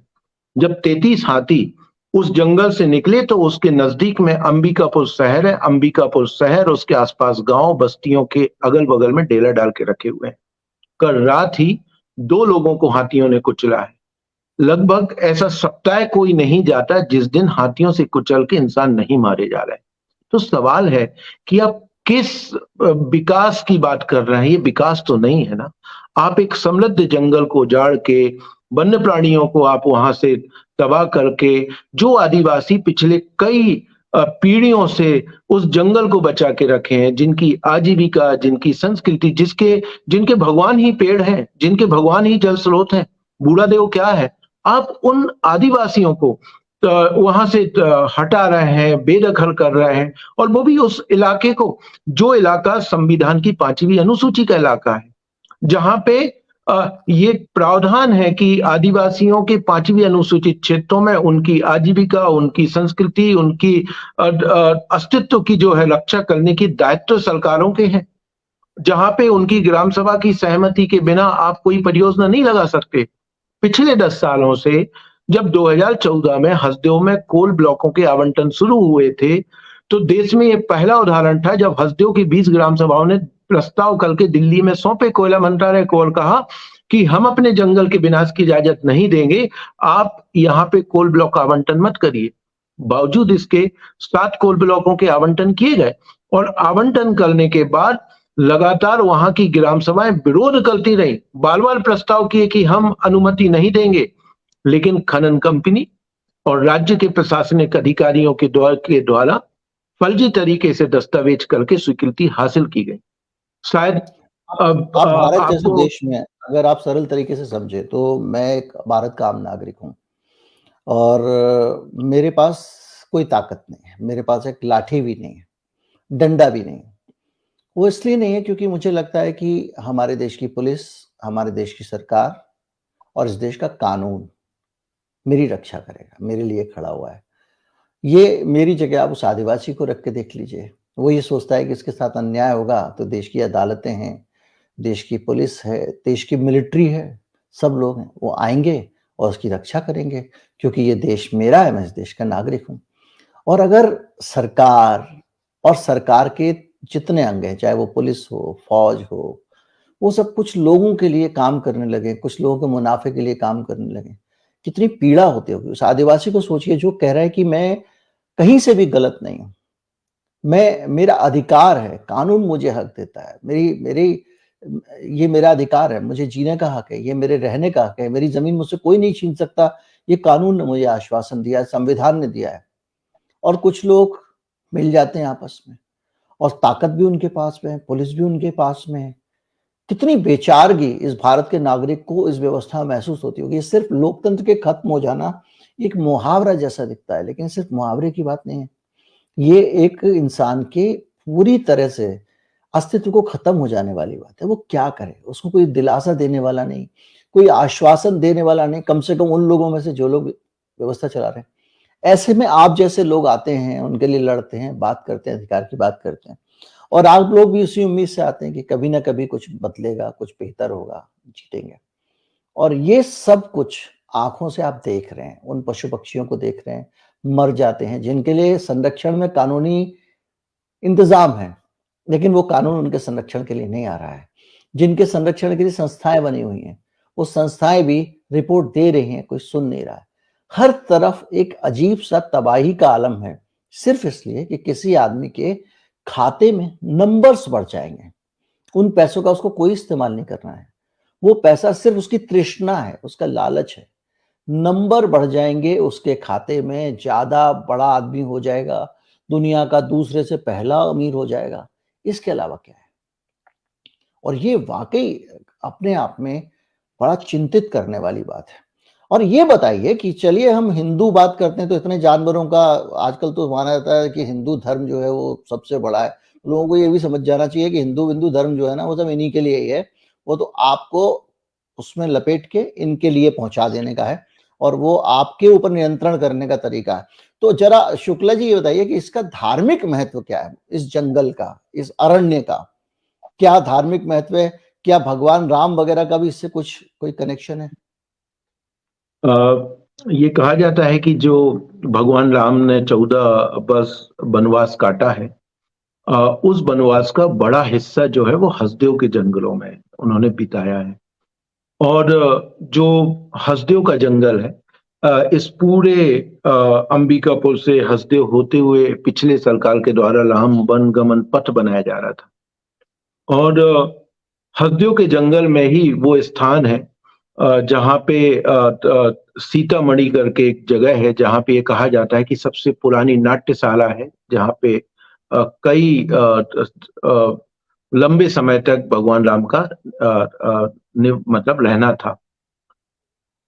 जब 33 हाथी उस जंगल से निकले, तो उसके नजदीक में अंबिकापुर शहर है। अंबिकापुर शहर, उसके आसपास गांव बस्तियों के अगल बगल में डेरा डाल के रखे हुए हैं। कल रात ही 2 लोगों को हाथियों ने कुचला है। लगभग ऐसा सप्ताह कोई नहीं जाता जिस दिन हाथियों से कुचल के इंसान नहीं मारे जा रहे हैं। तो सवाल है कि आप किस विकास की बात कर रहे हैं? ये विकास तो नहीं है ना। आप एक समृद्ध जंगल को उजाड़ के, वन्य प्राणियों को आप वहां से तबाह करके, जो आदिवासी पिछले कई पीढ़ियों से उस जंगल को बचा के रखे हैं, जिनकी आजीविका, जिनकी संस्कृति, जिनके भगवान ही पेड़ हैं, जिनके भगवान ही जल स्रोत हैं। बूढ़ा देव क्या है? आप उन आदिवासियों को वहां से हटा रहे हैं, बेदखल कर रहे हैं, और वो भी उस इलाके को, जो इलाका संविधान की 5वीं अनुसूची का इलाका है, जहां पे ये प्रावधान है कि आदिवासियों के 5वीं अनुसूचित क्षेत्रों में उनकी आजीविका, उनकी संस्कृति, उनकी अस्तित्व की जो है रक्षा करने की दायित्व सरकारों के हैं, जहां पे उनकी ग्राम सभा की सहमति के बिना आप कोई परियोजना नहीं लगा सकते। पिछले 10 सालों से जब 2014 में हसदेव में कोल ब्लॉकों के आवंटन शुरू हुए थे, तो देश में ये पहला उदाहरण था जब हसदेव की 20 ग्राम सभाओं ने प्रस्ताव करके दिल्ली में सौंपे कोयला मंत्रालय को और कहा कि हम अपने जंगल के विनाश की इजाजत नहीं देंगे, आप यहाँ पे कोल ब्लॉक का आवंटन मत करिए। बावजूद इसके 7 कोल ब्लॉकों के आवंटन किए गए, और आवंटन करने के बाद लगातार वहां की ग्राम सभाएं विरोध करती रही, बार बार प्रस्ताव किए कि हम अनुमति नहीं देंगे, लेकिन खनन कंपनी और राज्य के प्रशासनिक अधिकारियों के द्वारा फर्जी तरीके से दस्तावेज करके स्वीकृति हासिल की गई। शायद आप भारत जैसे देश में, अगर आप सरल तरीके से समझे, तो मैं एक भारत का आम नागरिक हूँ और मेरे पास कोई ताकत नहीं है, मेरे पास एक लाठी भी नहीं है, डंडा भी नहीं है। वो इसलिए नहीं है क्योंकि मुझे लगता है कि हमारे देश की पुलिस, हमारे देश की सरकार और इस देश का कानून मेरी रक्षा करेगा, मेरे लिए खड़ा हुआ है। ये मेरी जगह आप उस आदिवासी को रख के देख लीजिए, वो ये सोचता है कि इसके साथ अन्याय होगा तो देश की अदालतें हैं, देश की पुलिस है, देश की मिलिट्री है, सब लोग हैं, वो आएंगे और उसकी रक्षा करेंगे क्योंकि ये देश मेरा है, मैं इस देश का नागरिक हूँ। और अगर सरकार और सरकार के जितने अंग हैं, चाहे वो पुलिस हो, फौज हो, वो सब कुछ लोगों के लिए काम करने लगे, कुछ लोगों के मुनाफे के लिए काम करने लगे, कितनी पीड़ा होती होगी उस आदिवासी को। सोचिए, जो कह रहा है कि मैं कहीं से भी गलत नहीं हूँ, मेरा अधिकार है, कानून मुझे हक देता है, ये मेरा अधिकार है, मुझे जीने का हक है, ये मेरे रहने का हक है, मेरी जमीन मुझसे कोई नहीं छीन सकता, ये कानून ने मुझे आश्वासन दिया है, संविधान ने दिया है। और कुछ लोग मिल जाते हैं आपस में, और ताकत भी उनके पास में है, पुलिस भी उनके पास में है। कितनी बेचारगी इस भारत के नागरिक को इस व्यवस्था में महसूस होती होगी। ये सिर्फ लोकतंत्र के खत्म हो जाना एक मुहावरा जैसा दिखता है, लेकिन सिर्फ मुहावरे की बात नहीं है, ये एक इंसान के पूरी तरह से अस्तित्व को खत्म हो जाने वाली बात है। वो क्या करे, उसको कोई दिलासा देने वाला नहीं, कोई आश्वासन देने वाला नहीं, कम से कम उन लोगों में से जो लोग व्यवस्था चला रहे हैं। ऐसे में आप जैसे लोग आते हैं, उनके लिए लड़ते हैं, बात करते हैं, अधिकार की बात करते हैं, और आप लोग भी उसी उम्मीद से आते हैं कि कभी ना कभी कुछ बदलेगा, कुछ बेहतर होगा, जीतेंगे। और ये सब कुछ आंखों से आप देख रहे हैं, उन पशु पक्षियों को देख रहे हैं, मर जाते हैं, जिनके लिए संरक्षण में कानूनी इंतजाम है, लेकिन वो कानून उनके संरक्षण के लिए नहीं आ रहा है। जिनके संरक्षण के लिए संस्थाएं बनी हुई हैं, वो संस्थाएं भी रिपोर्ट दे रही हैं, कोई सुन नहीं रहा है। हर तरफ एक अजीब सा तबाही का आलम है, सिर्फ इसलिए कि किसी आदमी के खाते में नंबर्स बढ़ जाएंगे। उन पैसों का उसको कोई इस्तेमाल नहीं करना है, वो पैसा सिर्फ उसकी तृष्णा है, उसका लालच है। नंबर बढ़ जाएंगे उसके खाते में, ज्यादा बड़ा आदमी हो जाएगा, दुनिया का दूसरे से पहला अमीर हो जाएगा, इसके अलावा क्या है। और ये वाकई अपने आप में बड़ा चिंतित करने वाली बात है। और ये बताइए कि चलिए हम हिंदू बात करते हैं तो इतने जानवरों का आजकल तो माना जाता है कि हिंदू धर्म जो है वो सबसे बड़ा है। लोगों को ये भी समझ जाना चाहिए कि हिंदू धर्म जो है ना, वो सब इन्हीं के लिए ही है, वो तो आपको उसमें लपेट के इनके लिए पहुंचा देने का है, और वो आपके ऊपर नियंत्रण करने का तरीका है। तो जरा शुक्ला जी ये बताइए कि इसका धार्मिक महत्व क्या है, इस जंगल का, इस अरण्य का क्या धार्मिक महत्व है? क्या भगवान राम वगैरह का भी इससे कुछ कोई कनेक्शन है? ये कहा जाता है कि जो भगवान राम ने 14 वर्ष वनवास काटा है, उस वनवास का बड़ा हिस्सा जो है वो हसदेव के जंगलों में उन्होंने बिताया है। और जो हसदेव का जंगल है, इस पूरे अंबिकापुर से हसदेव होते हुए पिछले सरकार के द्वारा राम वन गमन पथ बनाया जा रहा था। और हसदेव के जंगल में ही वो स्थान है जहाँ पे सीतामढ़ी करके एक जगह है जहाँ पे ये कहा जाता है कि सबसे पुरानी नाट्यशाला है, जहाँ पे कई लंबे समय तक भगवान राम का मतलब रहना था।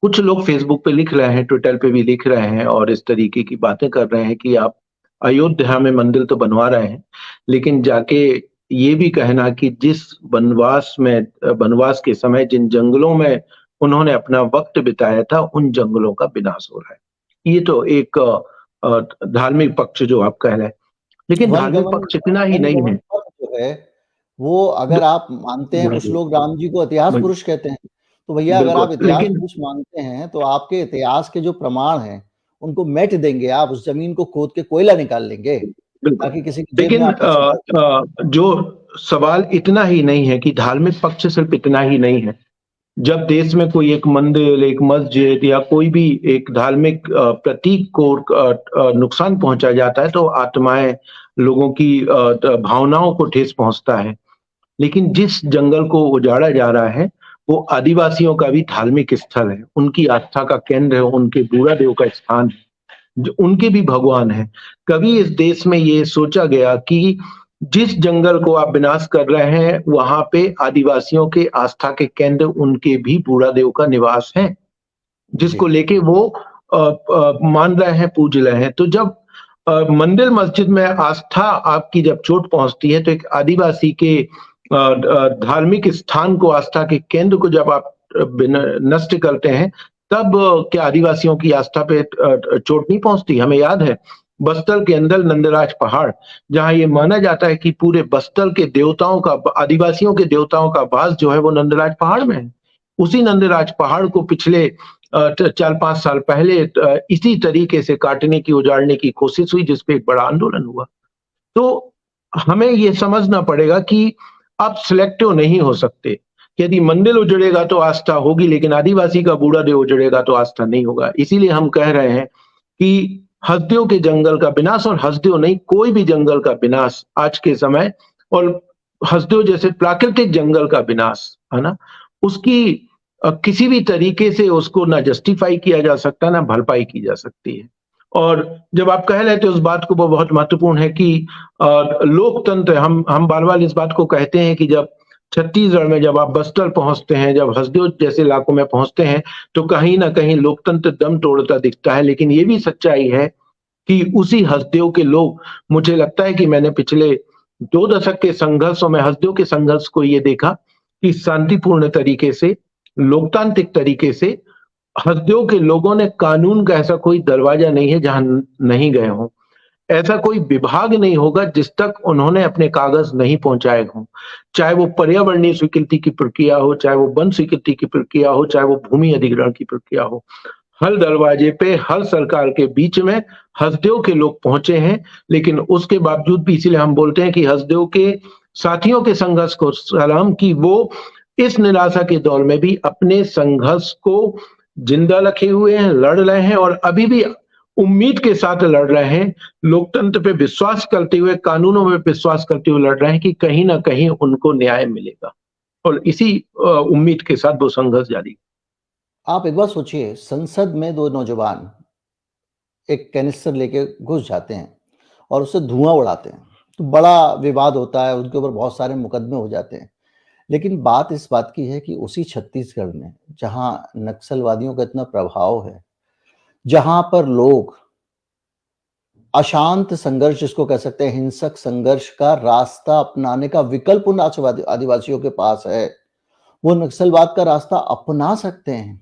कुछ लोग फेसबुक पे लिख रहे हैं, ट्विटर पे भी लिख रहे हैं और इस तरीके की बातें कर रहे हैं कि आप अयोध्या में मंदिर तो बनवा रहे हैं, लेकिन जाके ये भी कहना कि जिस वनवास के समय जिन जंगलों में उन्होंने अपना वक्त बिताया था, उन जंगलों का विनाश हो रहा है। ये तो एक धार्मिक पक्ष जो आप कह रहे हैं, लेकिन वन धार्मिक गमन पक्ष इतना ही वन नहीं गमन है। पथ जो है, वो अगर आप मानते हैं, कुछ लोग राम जी को इतिहास पुरुष कहते हैं, तो भैया अगर बिल्कुल, आप इतिहास लेकिन पुरुष मानते हैं, तो आपके इतिहास के जो प्रमाण हैं, उनको मिट देंगे आप, उस ज़मीन को खोद के कोयला निकाल लेंगे, बिल्कुल, ताकि किसी की जेब में लेकिन आप पैसे डाल सकें। जो सवाल इतना ही नहीं है कि धार्मिक पक्ष सिर्फ इतना ही नहीं है। जब देश में कोई एक मंदिर, एक मस्जिद या कोई भी एक धार्मिक प्रतीक को नुकसान पहुंचा जाता है, तो आत्माएं, लोगों की भावनाओं को ठेस पहुंचता है। लेकिन जिस जंगल को उजाड़ा जा रहा है, वो आदिवासियों का भी धार्मिक स्थल है, उनकी आस्था का केंद्र है, उनके बूढ़ादेव का स्थान है, जो उनके भी भगवान हैं। कभी इस देश में ये सोचा गया कि जिस जंगल को आप विनाश कर रहे हैं, वहां पे आदिवासियों के आस्था के केंद्र उनके भी बूढ़ादेव का निवास है, जी, जिसको लेके वो मान रहे हैं, पूज रहे हैं। तो जब मंदिर मस्जिद में आस्था आपकी जब चोट पहुंचती है, तो एक आदिवासी के धार्मिक स्थान को, आस्था के केंद्र को जब आप नष्ट करते हैं, तब क्या आदिवासियों की आस्था पे चोट नहीं पहुंचती? हमें याद है बस्तर के अंदर नंदराज पहाड़, जहां ये माना जाता है कि पूरे बस्तर के देवताओं का, आदिवासियों के देवताओं का वास जो है वो नंदराज पहाड़ में है। उसी नंदराज पहाड़ को पिछले 4-5 साल पहले इसी तरीके से काटने की, उजाड़ने की कोशिश हुई, जिसपे एक बड़ा आंदोलन हुआ। तो हमें ये समझना पड़ेगा कि आप सिलेक्टिव नहीं हो सकते। यदि मंदिर उजड़ेगा तो आस्था होगी, लेकिन आदिवासी का बूढ़ा देव उजड़ेगा तो आस्था नहीं होगा। इसीलिए हम कह रहे हैं कि हसदेव के जंगल का विनाश, और हसदेव नहीं, कोई भी जंगल का विनाश आज के समय, और हसदेव जैसे प्राकृतिक जंगल का विनाश, है ना? उसकी किसी भी तरीके से उसको ना जस्टिफाई किया जा सकता, ना भरपाई की जा सकती है। और जब आप कह रहे थे उस बात को, वो बहुत महत्वपूर्ण है कि लोकतंत्र, हम बार-बार इस बात को कहते हैं कि जब छत्तीसगढ़ में जब आप बस्तर पहुँचते हैं, जब हसदेव जैसे इलाकों में पहुँचते हैं, तो कहीं न कहीं लोकतंत्र दम तोड़ता दिखता है। लेकिन ये भी सच्चाई है कि उसी हसदेव के लोग, मुझे लगता है कि मैंने पिछले 2 दशक के संघर्षों में हसदेव के संघर्ष को ये देखा कि शांतिपूर्ण तरीके से, लोकतांत्रिक तरीके से हसदेव के लोगों ने, कानून का ऐसा कोई दरवाजा नहीं है जहां नहीं गए हों। ऐसा कोई विभाग नहीं होगा जिस तक उन्होंने अपने कागज नहीं पहुंचाए हों। चाहे वो पर्यावरणीय स्वीकृति की प्रक्रिया हो, चाहे वो वन स्वीकृति की प्रक्रिया हो, चाहे वो भूमि अधिग्रहण की प्रक्रिया हो। हर दरवाजे पे, हर सरकार के बीच में हसदेव के लोग पहुंचे हैं, लेकिन उसके बावजूद भी, इसीलिए हम बोलते हैं कि हसदेव के साथियों के संघर्ष को सलाम, कि वो इस निराशा के दौर में भी अपने संघर्ष को जिंदा रखे हुए हैं, लड़ रहे हैं, और अभी भी उम्मीद के साथ लड़ रहे हैं, लोकतंत्र पे विश्वास करते हुए, कानूनों में विश्वास करते हुए लड़ रहे हैं कि कहीं ना कहीं उनको न्याय मिलेगा, और इसी उम्मीद के साथ वो संघर्ष जारी। आप एक बार सोचिए, संसद में 2 नौजवान एक कैनिस्टर लेके घुस जाते हैं और उससे धुआँ उड़ाते हैं, तो बड़ा विवाद होता है, उनके ऊपर बहुत सारे मुकदमे हो जाते हैं। लेकिन बात इस बात की है कि उसी छत्तीसगढ़ में, जहाँ नक्सलवादियों का इतना प्रभाव है, जहाँ पर लोग अशांत संघर्ष जिसको कह सकते हैं, हिंसक संघर्ष का रास्ता अपनाने का विकल्प उन आदिवासियों के पास है, वो नक्सलवाद का रास्ता अपना सकते हैं।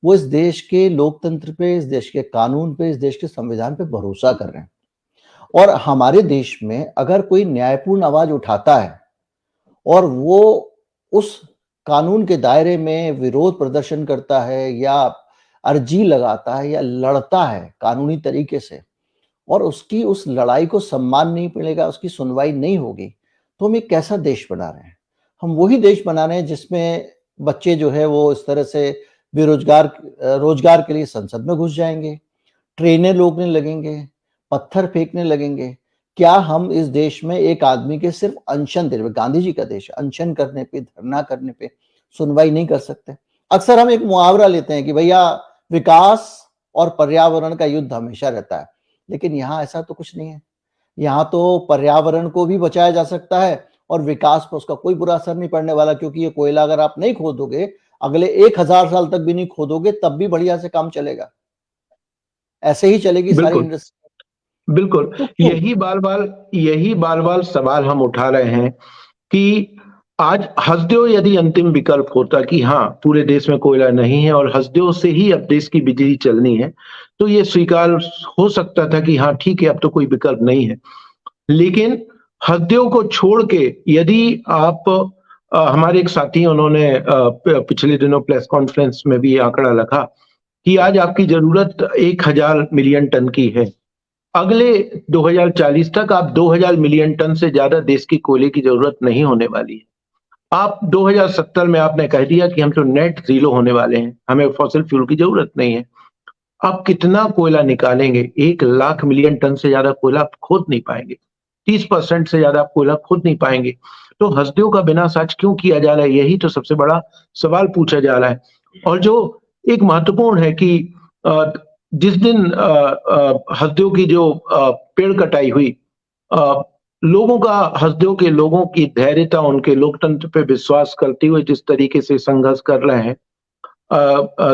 वो इस देश के लोकतंत्र पे, इस देश के कानून पे, इस देश के संविधान पे भरोसा कर रहे हैं। और हमारे देश में अगर कोई न्यायपूर्ण आवाज उठाता है और वो उस कानून के दायरे में विरोध प्रदर्शन करता है या अर्जी लगाता है या लड़ता है कानूनी तरीके से, और उसकी उस लड़ाई को सम्मान नहीं मिलेगा, उसकी सुनवाई नहीं होगी, तो हम एक कैसा देश बना रहे हैं? हम वही देश बना रहे हैं जिसमें बच्चे जो है वो इस तरह से रोजगार के लिए संसद में घुस जाएंगे, ट्रेनें रोकने लगेंगे, पत्थर फेंकने लगेंगे। क्या हम इस देश में एक आदमी के सिर्फ अनशन देने पे, गांधी जी का देश, अनशन करने पे, धरना करने पे सुनवाई नहीं कर सकते? अक्सर हम एक मुहावरा लेते हैं कि भैया विकास और पर्यावरण का युद्ध हमेशा रहता है, लेकिन यहाँ ऐसा तो कुछ नहीं है। यहाँ तो पर्यावरण को भी बचाया जा सकता है और विकास पर उसका कोई बुरा असर नहीं पड़ने वाला, क्योंकि ये कोयला अगर आप नहीं खोदोगे, अगले 1000 साल तक भी नहीं खोदोगे, तब भी बढ़िया से काम चलेगा। ऐसे ही चलेगी सारी बिल्कुल, इंडस्ट्री। बिल्कुल। तो क्यों? यही बाल-बाल सवाल हम उठा रहे हैं कि आज हसदेव यदि अंतिम विकल्प होता कि हाँ, पूरे देश में कोयला नहीं है और हसदेव से ही अब देश की बिजली चलनी है, तो ये स्वीकार हो सकता था कि हाँ, ठीक है, अब तो कोई विकल्प नहीं है। लेकिन हसदेव को छोड़ के यदि आप हमारे एक साथी उन्होंने पिछले दिनों प्रेस कॉन्फ्रेंस में भी ये आंकड़ा रखा कि आज आपकी ज़रूरत 1000 मिलियन टन की है। अगले 2040 तक आप 2000 मिलियन टन से ज़्यादा देश की कोयले की ज़रूरत नहीं होने वाली है। आप 2070 में आपने कह दिया कि हम तो नेट ज़ीरो होने वाले हैं, हमें फॉसिल फ्यूल की ज़रूरत नहीं है। आप कितना कोयला निकालेंगे? 1 लाख मिलियन टन से ज़्यादा कोयला आप खोद नहीं पाएँगे। 30% से ज़्यादा आप कोयला खोद नहीं पाएँगे। तो हसदेव का विनाश आज क्यों किया जा रहा है? यही तो सबसे बड़ा सवाल पूछा जा रहा है। और जो एक महत्वपूर्ण है कि अ, जिस दिन हसदेव की जो पेड़ कटाई हुई, अ, लोगों का हसदेव के लोगों की धैर्यता, उनके लोकतंत्र पे विश्वास करते हुए जिस तरीके से संघर्ष कर रहे हैं,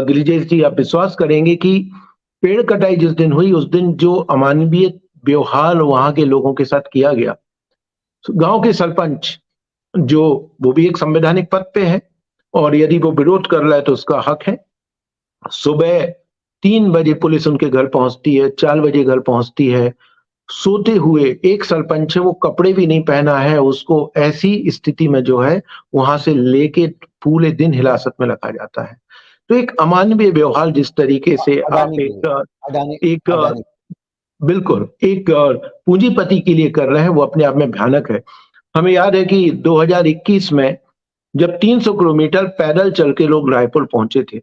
गिरिजेश जी, आप विश्वास करेंगे कि पेड़ कटाई जिस दिन हुई उस दिन जो अमानवीय व्यवहार वहां के लोगों के साथ किया गया, गांव के सरपंच, जो वो भी एक संवैधानिक पद पे है और यदि वो विरोध कर रहा है तो उसका हक है। सुबह 3 बजे पुलिस उनके घर पहुंचती है, 4 बजे घर पहुंचती है। सोते हुए एक सरपंच है, वो कपड़े भी नहीं पहना है, उसको ऐसी स्थिति में जो है वहां से लेके पूरे दिन हिरासत में रखा जाता है। तो एक अमानवीय व्यवहार जिस तरीके से आप अडानी के लिए, अडानी एक अडानी। बिल्कुल एक पूंजीपति के लिए कर रहे हैं, वो अपने आप में भयानक है। हमें याद है कि 2021 में जब 300 किलोमीटर पैदल चल के लोग रायपुर पहुंचे थे,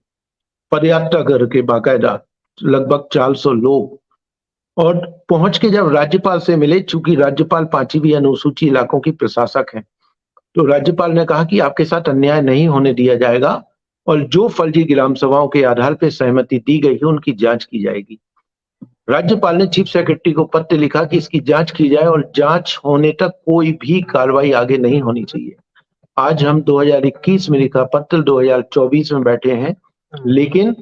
पदयात्रा करके बाकायदा, लगभग 400 लोग, और पहुंच के जब राज्यपाल से मिले, चूंकि राज्यपाल 5वीं अनुसूची इलाकों की प्रशासक हैं, तो राज्यपाल ने कहा कि आपके साथ अन्याय नहीं होने दिया जाएगा और जो फर्जी ग्राम सभाओं के आधार पर सहमति दी गई है उनकी जांच की जाएगी। राज्यपाल ने चीफ सेक्रेटरी को पत्र लिखा कि इसकी जांच की जाए और जांच होने तक कोई भी कार्रवाई आगे नहीं होनी चाहिए। आज हम 2021 में लिखा पत्र 2024 में बैठे हैं, लेकिन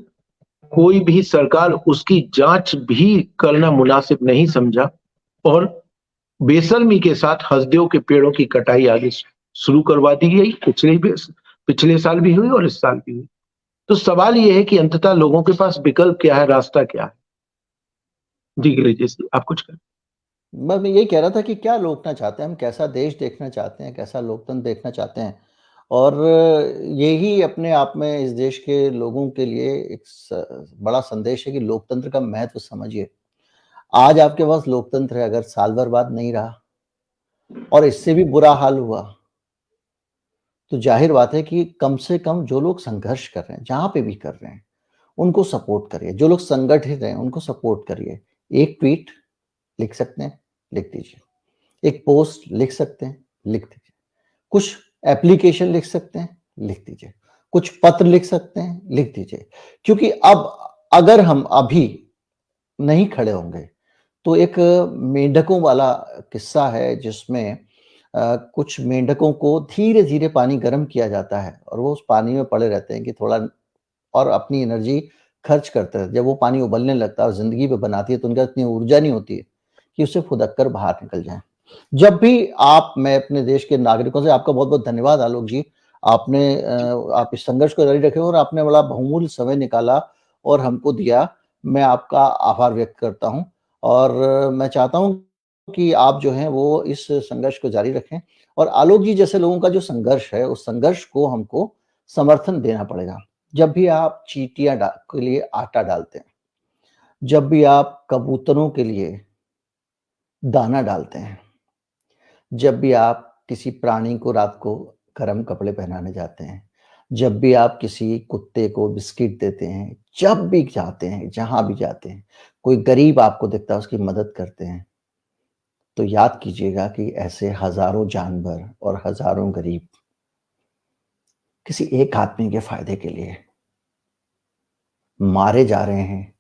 कोई भी सरकार उसकी जांच भी करना मुनासिब नहीं समझा और बेशर्मी के साथ हसदेव के पेड़ों की कटाई आगे शुरू करवा दी गई। पिछले साल भी हुई और इस साल भी हुई। तो सवाल ये है कि अंततः लोगों के पास विकल्प क्या है, रास्ता क्या है? जी गिरिजेश जी, आप कुछ करें। मैं यही कह रहा था कि क्या लोकना चाहते हैं हम, कैसा देश देखना चाहते हैं, कैसा लोकतंत्र देखना चाहते हैं। और यही अपने आप में इस देश के लोगों के लिए एक बड़ा संदेश है कि लोकतंत्र का महत्व समझिए। आज आपके पास लोकतंत्र है, अगर साल भर बाद नहीं रहा और इससे भी बुरा हाल हुआ, तो जाहिर बात है कि कम से कम जो लोग संघर्ष कर रहे हैं, जहाँ पे भी कर रहे हैं, उनको सपोर्ट करिए। जो लोग संगठित हैं, उनको सपोर्ट करिए। एक ट्वीट लिख सकते हैं, लिख दीजिए। एक पोस्ट लिख सकते हैं, लिख दीजिए। कुछ एप्लीकेशन लिख सकते हैं, लिख दीजिए। कुछ पत्र लिख सकते हैं, लिख दीजिए। क्योंकि अब अगर हम अभी नहीं खड़े होंगे, तो एक मेंढकों वाला किस्सा है जिसमें कुछ मेंढकों को धीरे-धीरे पानी गर्म किया जाता है और वो उस पानी में पड़े रहते हैं कि थोड़ा, और अपनी एनर्जी खर्च करते हैं। जब वो पानी उबलने लगता है और ज़िंदगी पे बनाती है, तो उनके इतनी ऊर्जा नहीं होती है कि उससे फुदक कर बाहर निकल जाएँ। जब भी मैं अपने देश के नागरिकों से, आपका बहुत-बहुत धन्यवाद आलोक जी। आप इस संघर्ष को जारी रखे और आपने बड़ा बहुमूल्य समय निकाला और हमको दिया। मैं आपका आभार व्यक्त करता हूँ और मैं चाहता हूँ कि आप जो हैं वो इस संघर्ष को जारी रखें और आलोक जी जैसे लोगों का जो संघर्ष है, उस संघर्ष को हमको समर्थन देना पड़ेगा। जब भी आप चींटियाँ के लिए आटा डालते हैं, जब भी आप कबूतरों के लिए दाना डालते हैं, जब भी आप किसी प्राणी को रात को गर्म कपड़े पहनाने जाते हैं, जब भी आप किसी कुत्ते को बिस्किट देते हैं, जब भी जाते हैं, जहाँ भी जाते हैं, कोई गरीब आपको दिखता है उसकी मदद करते हैं, तो याद कीजिएगा कि ऐसे हज़ारों जानवर और हज़ारों गरीब किसी एक आदमी के फ़ायदे के लिए मारे जा रहे हैं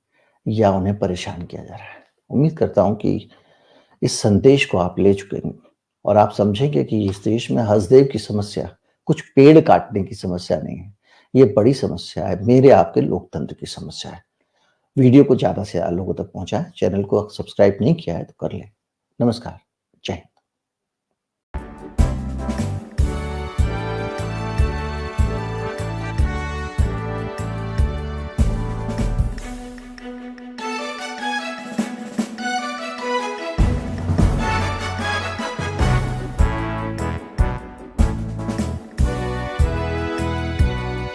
या उन्हें परेशान किया जा रहा है। उम्मीद करता हूं कि इस संदेश को आप ले चुके हैं और आप समझेंगे कि इस देश में हसदेव की समस्या कुछ पेड़ काटने की समस्या नहीं है, ये बड़ी समस्या है, मेरे आपके लोकतंत्र की समस्या है। वीडियो को ज़्यादा से ज़्यादा लोगों तक पहुंचाएं, चैनल को सब्सक्राइब नहीं किया है तो कर लें। नमस्कार, जय हिंद।